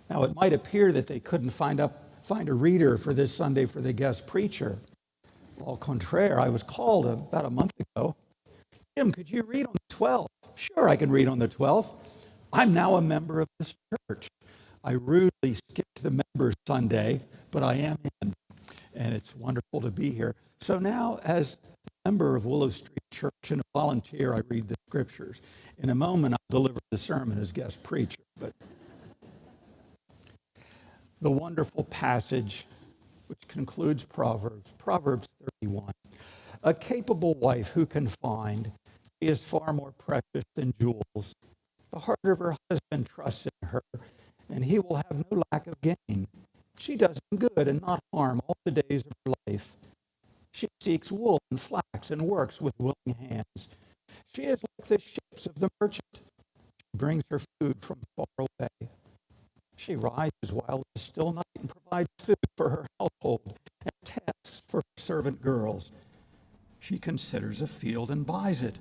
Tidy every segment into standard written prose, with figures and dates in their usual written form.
Now, it might appear that they couldn't find a reader for this Sunday for the guest preacher. Au contraire, I was called about a month ago. Jim, could you read on the 12th? Sure, I can read on the 12th. I'm now a member of this church. I rudely skipped the members Sunday, but I am in, and it's wonderful to be here. So now, as a member of Willow Street Church and a volunteer, I read the scriptures. In a moment, I'll deliver the sermon as guest preacher, but the wonderful passage which concludes Proverbs 31. A capable wife who can find, she is far more precious than jewels. The heart of her husband trusts in her, and he will have no lack of gain. She does him good and not harm all the days of her life. She seeks wool and flax and works with willing hands. She is like the ships of the merchant. She brings her food from far away. She rises while it is still night and provides food for her household and tasks for her servant girls. She considers a field and buys it.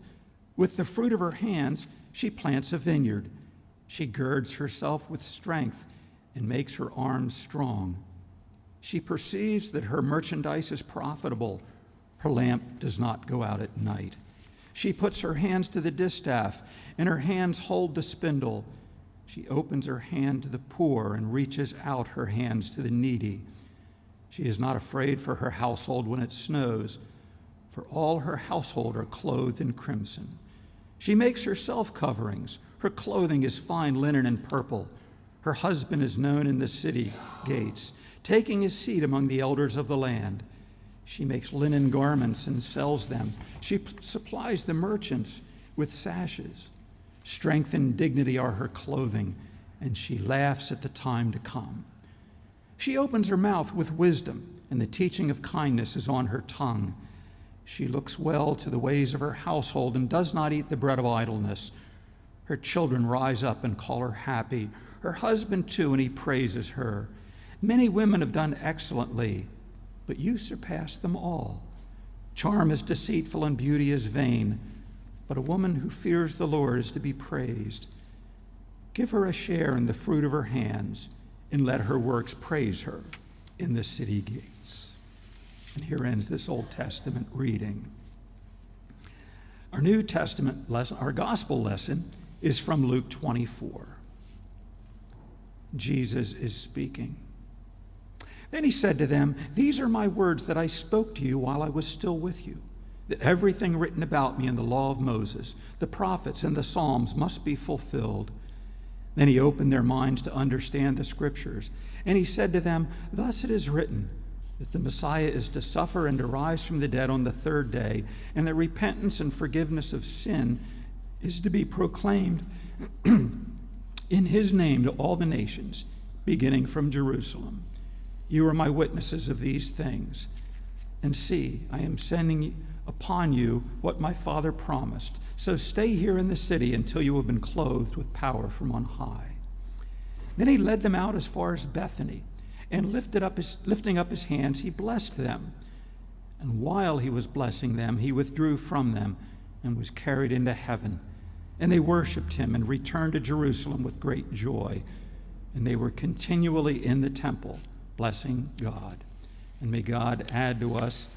With the fruit of her hands, she plants a vineyard. She girds herself with strength and makes her arms strong. She perceives that her merchandise is profitable. Her lamp does not go out at night. She puts her hands to the distaff, and her hands hold the spindle. She opens her hand to the poor and reaches out her hands to the needy. She is not afraid for her household when it snows, for all her household are clothed in crimson. She makes herself coverings. Her clothing is fine linen and purple. Her husband is known in the city gates, taking his seat among the elders of the land. She makes linen garments and sells them. She supplies the merchants with sashes. Strength and dignity are her clothing, and she laughs at the time to come. She opens her mouth with wisdom, and the teaching of kindness is on her tongue. She looks well to the ways of her household and does not eat the bread of idleness. Her children rise up and call her happy. Her husband too, and he praises her. Many women have done excellently, but you surpass them all. Charm is deceitful and beauty is vain, but a woman who fears the Lord is to be praised. Give her a share in the fruit of her hands, and let her works praise her in the city gates. And here ends this Old Testament reading. Our New Testament lesson, our gospel lesson, is from Luke 24. Jesus is speaking. Then he said to them, "These are my words that I spoke to you while I was still with you, that everything written about me in the law of Moses, the prophets, and the Psalms must be fulfilled." Then he opened their minds to understand the scriptures. And he said to them, "Thus it is written, that the Messiah is to suffer and to rise from the dead on the third day, and that repentance and forgiveness of sin is to be proclaimed in his name to all the nations, beginning from Jerusalem. You are my witnesses of these things. And see, I am sending upon you what my Father promised. So stay here in the city until you have been clothed with power from on high." Then he led them out as far as Bethany, and lifting up his hands, he blessed them. And while he was blessing them, he withdrew from them and was carried into heaven. And they worshiped him and returned to Jerusalem with great joy. And they were continually in the temple, blessing God. And may God add to us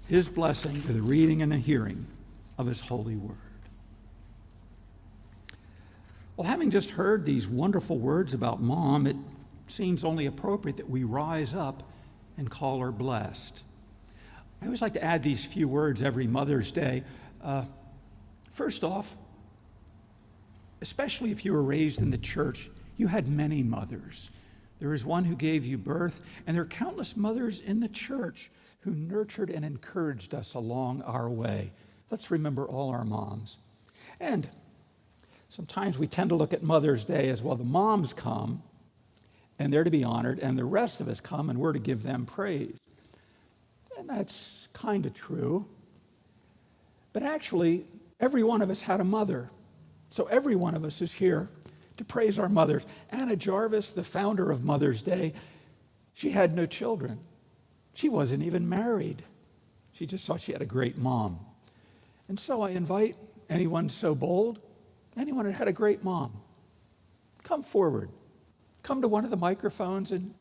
his blessing to the reading and the hearing of his holy word. Well, having just heard these wonderful words about Mom, it seems only appropriate that we rise up and call her blessed. I always like to add these few words every Mother's Day. First off, especially if you were raised in the church, you had many mothers. There is one who gave you birth, and there are countless mothers in the church who nurtured and encouraged us along our way. Let's remember all our moms. And sometimes we tend to look at Mother's Day as, well, the moms come, and they're to be honored, and the rest of us come, and we're to give them praise. And that's kind of true. But actually, every one of us had a mother. So every one of us is here to praise our mothers. Anna Jarvis, the founder of Mother's Day, she had no children. She wasn't even married. She just thought she had a great mom. And so I invite anyone so bold, anyone that had a great mom, come forward. come to one of the microphones and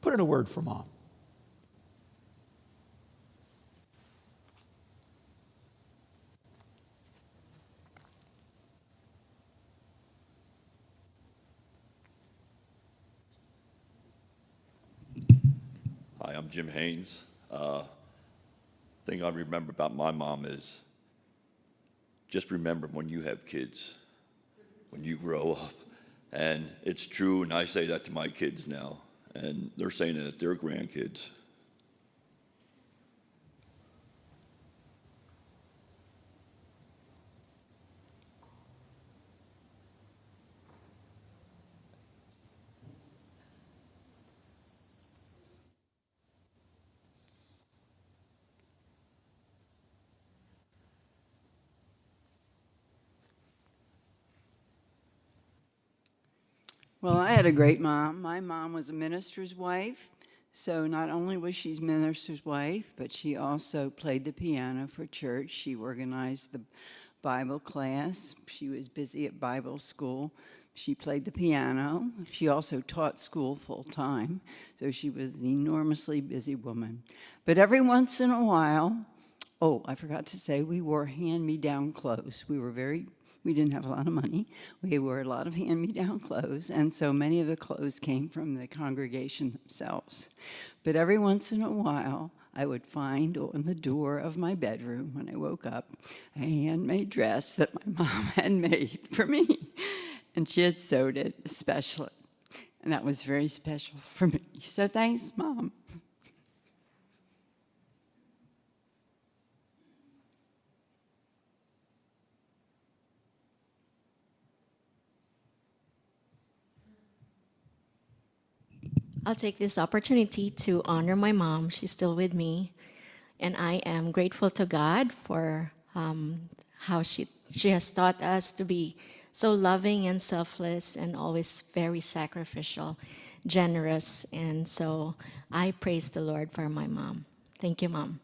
put in a word for Mom. Hi, I'm Jim Haynes. Thing I remember about my mom is just remember when you have kids, when you grow up. And it's true, and I say that to my kids now, and they're saying it to their grandkids. Well, I had a great mom. My mom was a minister's wife. So not only was she minister's wife, but she also played the piano for church. She organized the Bible class. She was busy at Bible school. She played the piano. She also taught school full time. So she was an enormously busy woman. But every once in a while, oh, I forgot to say, we wore hand-me-down clothes. We didn't have a lot of money. We wore a lot of hand-me-down clothes, and so many of the clothes came from the congregation themselves. But every once in a while, I would find on the door of my bedroom when I woke up a handmade dress that my mom had made for me, and she had sewed it especially, and that was very special for me. So thanks, Mom. I'll take this opportunity to honor my mom. She's still with me. And I am grateful to God for how she has taught us to be so loving and selfless and always very sacrificial, generous. And so I praise the Lord for my mom. Thank you, Mom.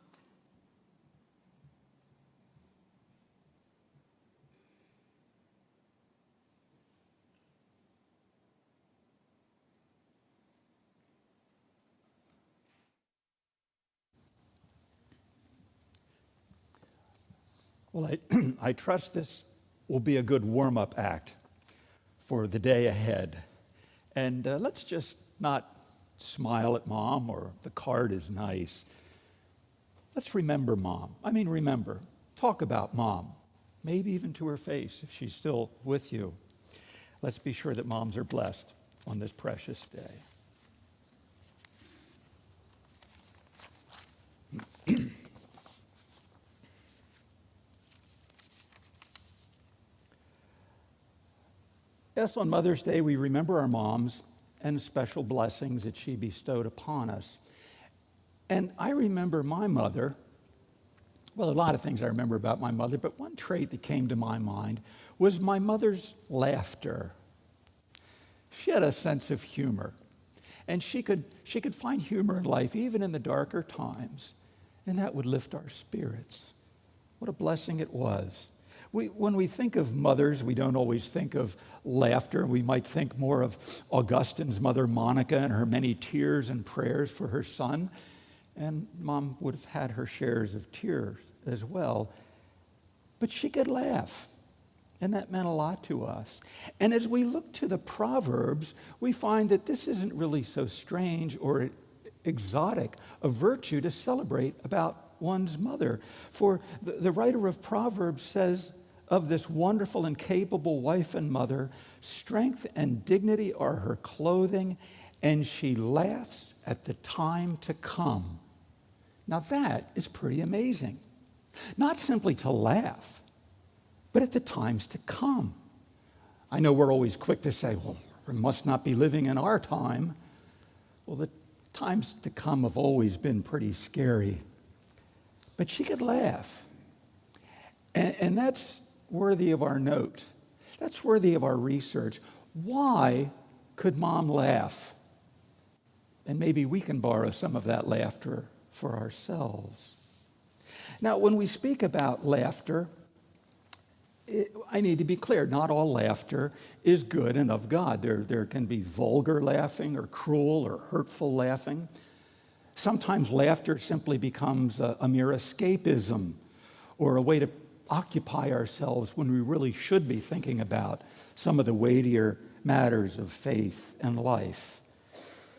Well, I trust this will be a good warm-up act for the day ahead. And let's just not smile at Mom or the card is nice. Let's remember Mom. I mean, remember. Talk about Mom, maybe even to her face if she's still with you. Let's be sure that moms are blessed on this precious day. Yes, on Mother's Day, we remember our moms and special blessings that she bestowed upon us. And I remember my mother, well, a lot of things I remember about my mother, but one trait that came to my mind was my mother's laughter. She had a sense of humor, and she could find humor in life, even in the darker times, and that would lift our spirits. What a blessing it was. When we think of mothers, we don't always think of laughter. We might think more of Augustine's mother, Monica, and her many tears and prayers for her son. And Mom would have had her shares of tears as well. But she could laugh, and that meant a lot to us. And as we look to the Proverbs, we find that this isn't really so strange or exotic a virtue to celebrate about one's mother. For the writer of Proverbs says of this wonderful and capable wife and mother, strength and dignity are her clothing, and she laughs at the time to come. Now that is pretty amazing. Not simply to laugh, but at the times to come. I know we're always quick to say, well, we must not be living in our time. Well, the times to come have always been pretty scary. But she could laugh. And that's worthy of our note. That's worthy of our research. Why could Mom laugh? And maybe we can borrow some of that laughter for ourselves. Now, when we speak about laughter, I need to be clear, not all laughter is good and of God. There can be vulgar laughing or cruel or hurtful laughing. Sometimes laughter simply becomes a mere escapism or a way to occupy ourselves when we really should be thinking about some of the weightier matters of faith and life.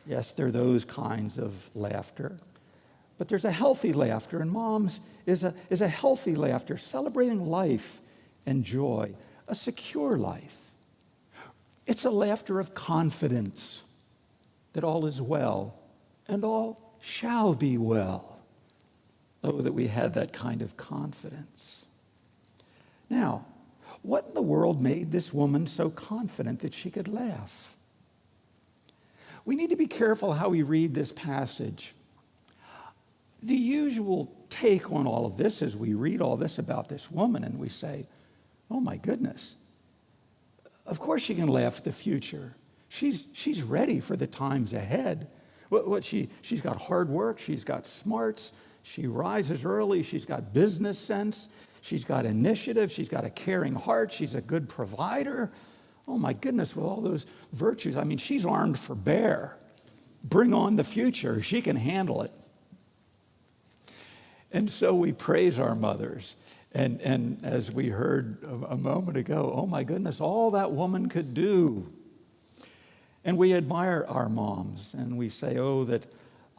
Yes, there are those kinds of laughter. But there's a healthy laughter, and Mom's is a healthy laughter, celebrating life and joy, a secure life. It's a laughter of confidence that all is well and all shall be well. Oh, that we had that kind of confidence. Now, what in the world made this woman so confident that she could laugh? We need to be careful how we read this passage. The usual take on all of this is we read all this about this woman and we say, oh my goodness, of course she can laugh at the future. She's ready for the times ahead. She's got hard work, she's got smarts, she rises early, she's got business sense, she's got initiative, she's got a caring heart, she's a good provider. Oh my goodness, with all those virtues, I mean, she's armed for bear. Bring on the future, she can handle it. And so we praise our mothers. And as we heard a moment ago, oh my goodness, all that woman could do. And we admire our moms, and we say, oh, that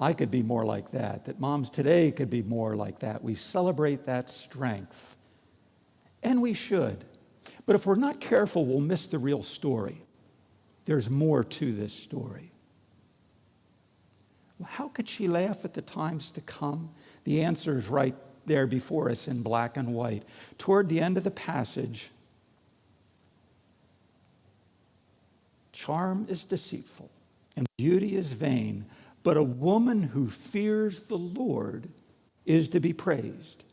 I could be more like that moms today could be more like that. We celebrate that strength. And we should. But if we're not careful, we'll miss the real story. There's more to this story. Well, how could she laugh at the times to come? The answer is right there before us in black and white. Toward the end of the passage, charm is deceitful and beauty is vain, but a woman who fears the Lord is to be praised.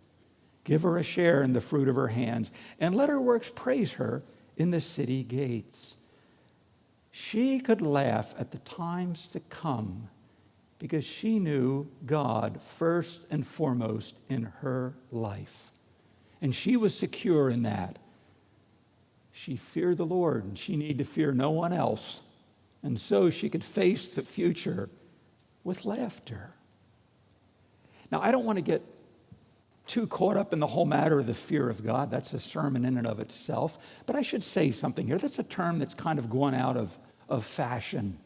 Give her a share in the fruit of her hands, and let her works praise her in the city gates. She could laugh at the times to come because she knew God first and foremost in her life. And she was secure in that. She feared the Lord, and she needed to fear no one else. And so she could face the future with laughter. Now, I don't want to get too caught up in the whole matter of the fear of God. That's a sermon in and of itself. But I should say something here. That's a term that's kind of gone out of fashion.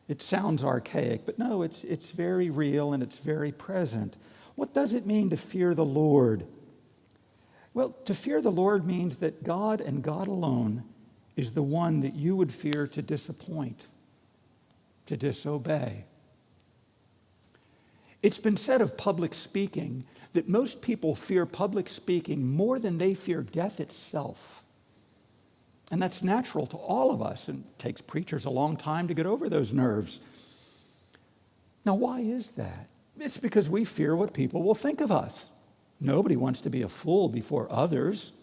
It sounds archaic, but no, it's very real and it's very present. What does it mean to fear the Lord? Well, to fear the Lord means that God and God alone is the one that you would fear to disappoint, to disobey. It's been said of public speaking that most people fear public speaking more than they fear death itself. And that's natural to all of us, and it takes preachers a long time to get over those nerves. Now, why is that? It's because we fear what people will think of us. Nobody wants to be a fool before others.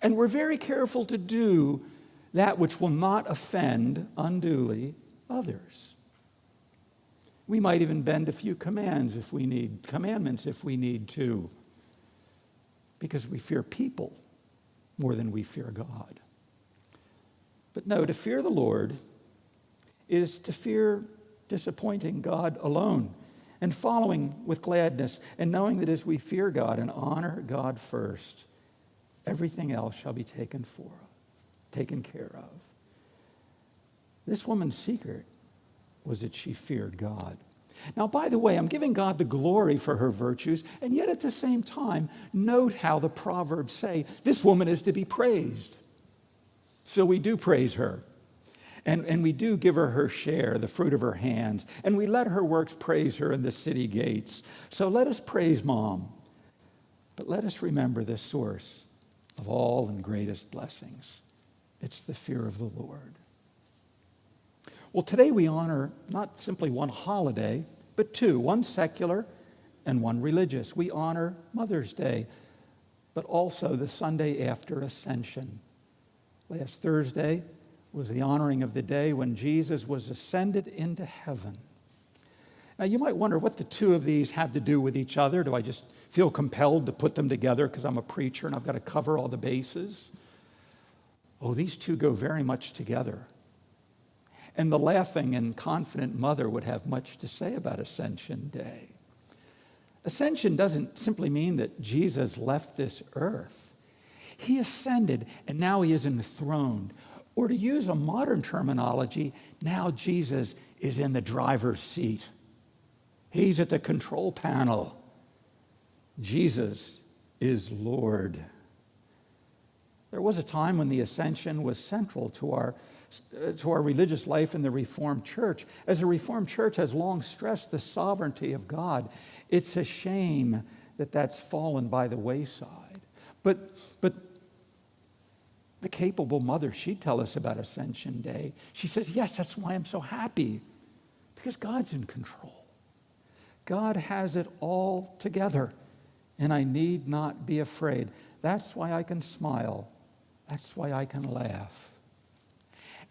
And we're very careful to do that which will not offend unduly others. We might even bend a few commandments if we need to, because we fear people more than we fear God. But no, to fear the Lord is to fear disappointing God alone and following with gladness and knowing that as we fear God and honor God first, everything else shall be taken care of. This woman's secret was that she feared God. Now, by the way, I'm giving God the glory for her virtues, and yet at the same time, note how the Proverbs say this woman is to be praised. So we do praise her, and we do give her her share, the fruit of her hands, and we let her works praise her in the city gates. So let us praise Mom, but let us remember the source of all and greatest blessings. It's the fear of the Lord. Well, today we honor not simply one holiday, but two, one secular and one religious. We honor Mother's Day, but also the Sunday after Ascension. Last Thursday was the honoring of the day when Jesus was ascended into heaven. Now, you might wonder what the two of these have to do with each other. Do I just feel compelled to put them together because I'm a preacher and I've got to cover all the bases? Oh, these two go very much together. And the laughing and confident mother would have much to say about Ascension Day. Ascension doesn't simply mean that Jesus left this earth. He ascended, and now he is enthroned. Or to use a modern terminology, now Jesus is in the driver's seat. He's at the control panel. Jesus is Lord. There was a time when the ascension was central to our religious life in the Reformed Church. As the Reformed Church has long stressed the sovereignty of God, it's a shame that that's fallen by the wayside. But the capable mother, she'd tell us about Ascension Day. She says, yes, that's why I'm so happy, because God's in control. God has it all together, and I need not be afraid. That's why I can smile. That's why I can laugh.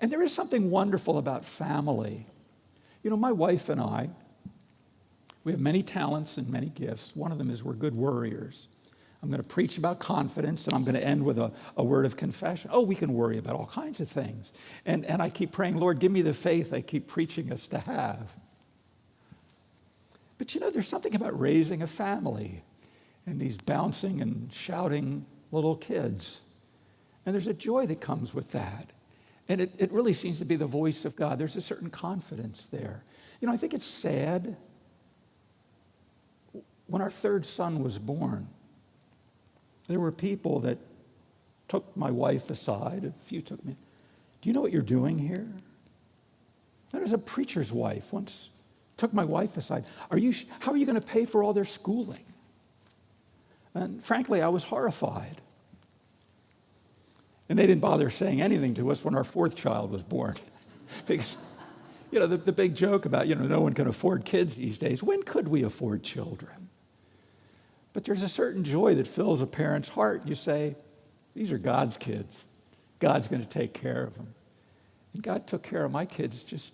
And there is something wonderful about family. You know, my wife and I, we have many talents and many gifts. One of them is we're good worriers. I'm going to preach about confidence, and I'm going to end with a word of confession. Oh, we can worry about all kinds of things. And I keep praying, Lord, give me the faith I keep preaching us to have. But you know, there's something about raising a family and these bouncing and shouting little kids. And there's a joy that comes with that. And it really seems to be the voice of God. There's a certain confidence there. You know, I think it's sad. When our third son was born, there were people that took my wife aside. A few took me. Do you know what you're doing here? There was a preacher's wife once took my wife aside. How are you going to pay for all their schooling? And frankly, I was horrified. And they didn't bother saying anything to us when our fourth child was born. Because, you know, the big joke about, you know, no one can afford kids these days. When could we afford children? But there's a certain joy that fills a parent's heart. You say, these are God's kids. God's going to take care of them. And God took care of my kids just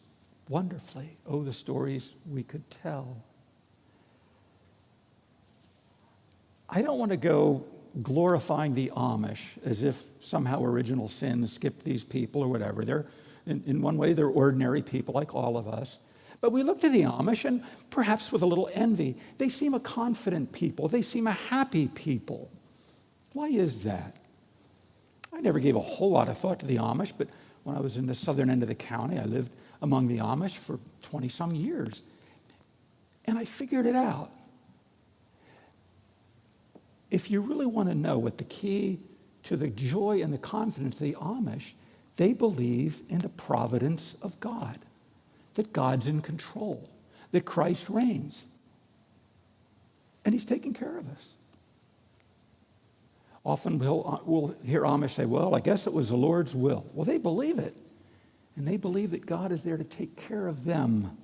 wonderfully. Oh, the stories we could tell. I don't want to go glorifying the Amish as if somehow original sin skipped these people or whatever. They're, in one way, they're ordinary people like all of us. But we look to the Amish, and perhaps with a little envy, they seem a confident people. They seem a happy people. Why is that? I never gave a whole lot of thought to the Amish, but when I was in the southern end of the county, I lived among the Amish for 20-some years. And I figured it out. If you really want to know what the key to the joy and the confidence of the Amish, they believe in the providence of God. That God's in control, that Christ reigns, and he's taking care of us. Often we'll hear Amish say, well, I guess it was the Lord's will. Well, they believe it, and they believe that God is there to take care of them.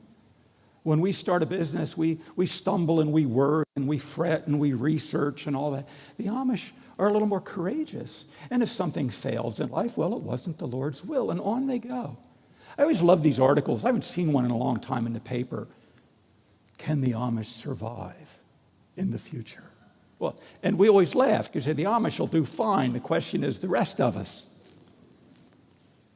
When we start a business, we stumble and we worry and we fret and we research and all that. The Amish are a little more courageous. And if something fails in life, well, it wasn't the Lord's will, and on they go. I always love these articles. I haven't seen one in a long time in the paper. Can the Amish survive in the future? Well, and we always laugh because the Amish will do fine. The question is the rest of us.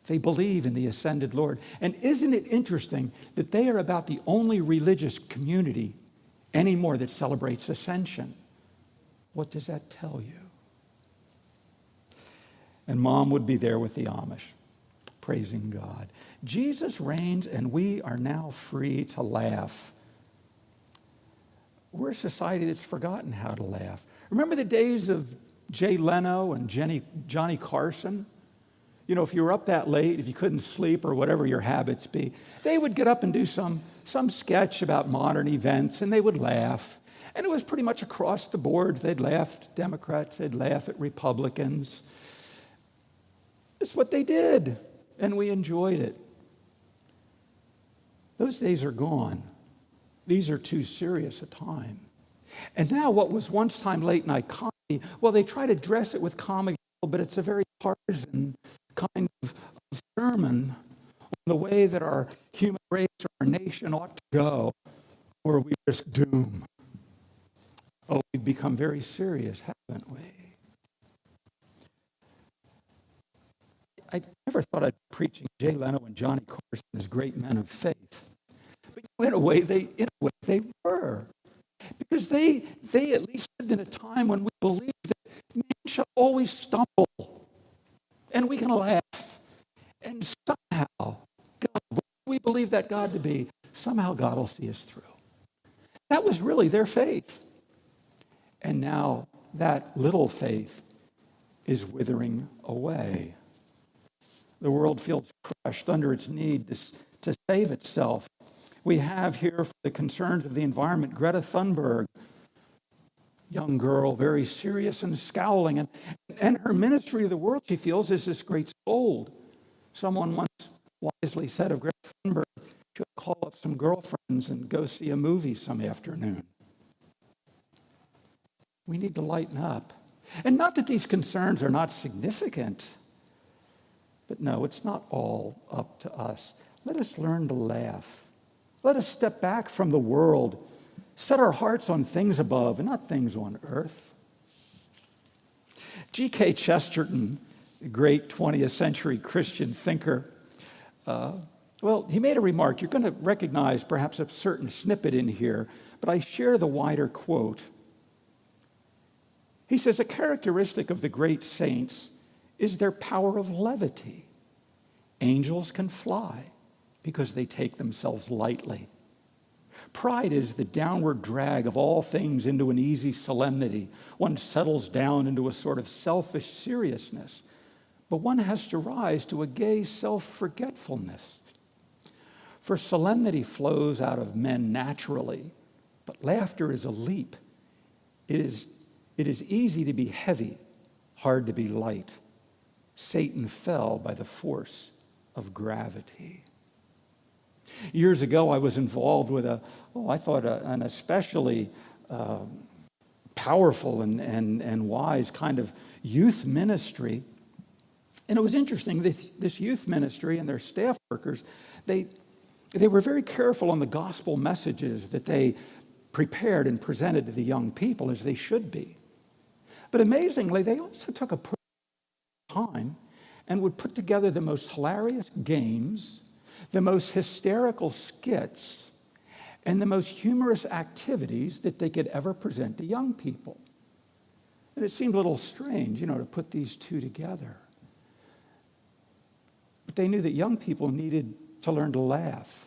They believe in the ascended Lord. And isn't it interesting that they are about the only religious community anymore that celebrates ascension? What does that tell you? And Mom would be there with the Amish, praising God. Jesus reigns, and we are now free to laugh. We're a society that's forgotten how to laugh. Remember the days of Jay Leno and Johnny Carson? You know, if you were up that late, if you couldn't sleep or whatever your habits be, they would get up and do some sketch about modern events, and they would laugh. And it was pretty much across the board. They'd laugh at Democrats, they'd laugh at Republicans. It's what they did, and we enjoyed it. Those days are gone. These are too serious a time. And now what was once time late night comedy, well, they try to dress it with comedy, but it's a very partisan kind of sermon on the way that our human race or our nation ought to go, or we risk doom. Oh, we've become very serious, haven't we? I never thought I'd be preaching Jay Leno and Johnny Carson as great men of faith. But in a way, they were. Because they at least lived in a time when we believed that man shall always stumble. And we can laugh. And somehow, God, what we believe that God to be, somehow God will see us through. That was really their faith. And now that little faith is withering away. The world feels crushed under its need to save itself. We have here, for the concerns of the environment, Greta Thunberg, young girl, very serious and scowling. And her ministry to the world, she feels, is this great scold. Someone once wisely said of Greta Thunberg, she would call up some girlfriends and go see a movie some afternoon. We need to lighten up. And not that these concerns are not significant, but no, it's not all up to us. Let us learn to laugh. Let us step back from the world, set our hearts on things above and not things on earth. G.K. Chesterton, the great 20th century Christian thinker, he made a remark. You're going to recognize perhaps a certain snippet in here, but I share the wider quote. He says, a characteristic of the great saints is their power of levity. Angels can fly because they take themselves lightly. Pride is the downward drag of all things into an easy solemnity. One settles down into a sort of selfish seriousness, but one has to rise to a gay self-forgetfulness. For solemnity flows out of men naturally, but laughter is a leap. It is easy to be heavy, hard to be light. Satan fell by the force of gravity. Years ago, I was involved with an especially powerful and wise kind of youth ministry. And it was interesting, this youth ministry and their staff workers, they were very careful on the gospel messages that they prepared and presented to the young people, as they should be. But amazingly, they also took a time and would put together the most hilarious games, the most hysterical skits, and the most humorous activities that they could ever present to young people. And it seemed a little strange, to put these two together. But they knew that young people needed to learn to laugh.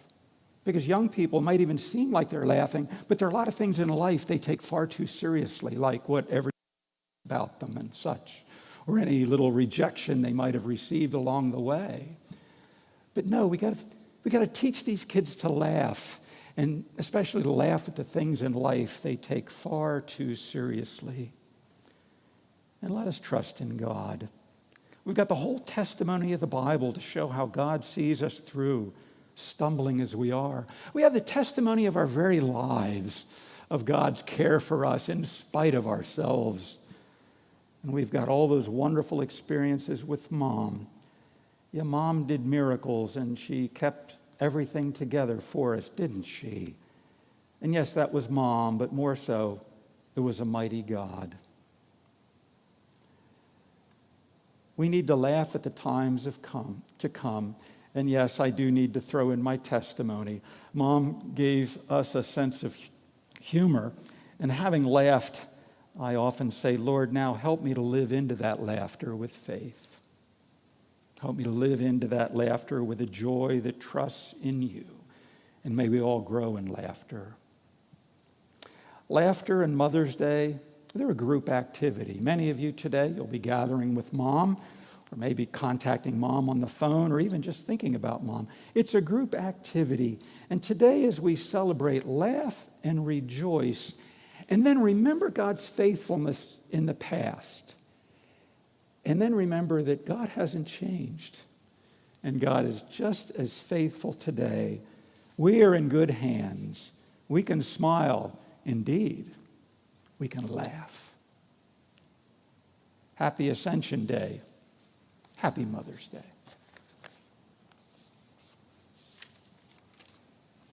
Because young people might even seem like they're laughing, but there are a lot of things in life they take far too seriously, like whatever about them and such, or any little rejection they might have received along the way. But no, we got to teach these kids to laugh, and especially to laugh at the things in life they take far too seriously. And let us trust in God. We've got the whole testimony of the Bible to show how God sees us through, stumbling as we are. We have the testimony of our very lives, of God's care for us in spite of ourselves. And we've got all those wonderful experiences with Mom. Yeah, Mom did miracles, and she kept everything together for us, didn't she? And yes, that was Mom, but more so, it was a mighty God. We need to laugh at the times to come. And yes, I do need to throw in my testimony. Mom gave us a sense of humor, and having laughed, I often say, Lord, now help me to live into that laughter with faith. Help me to live into that laughter with a joy that trusts in you. And may we all grow in laughter. Laughter and Mother's Day, they're a group activity. Many of you today, you'll be gathering with Mom, or maybe contacting Mom on the phone, or even just thinking about Mom. It's a group activity. And today, as we celebrate, laugh and rejoice, and then remember God's faithfulness in the past. And then remember that God hasn't changed, and God is just as faithful today. We are in good hands. We can smile. Indeed, we can laugh. Happy Ascension Day. Happy Mother's Day.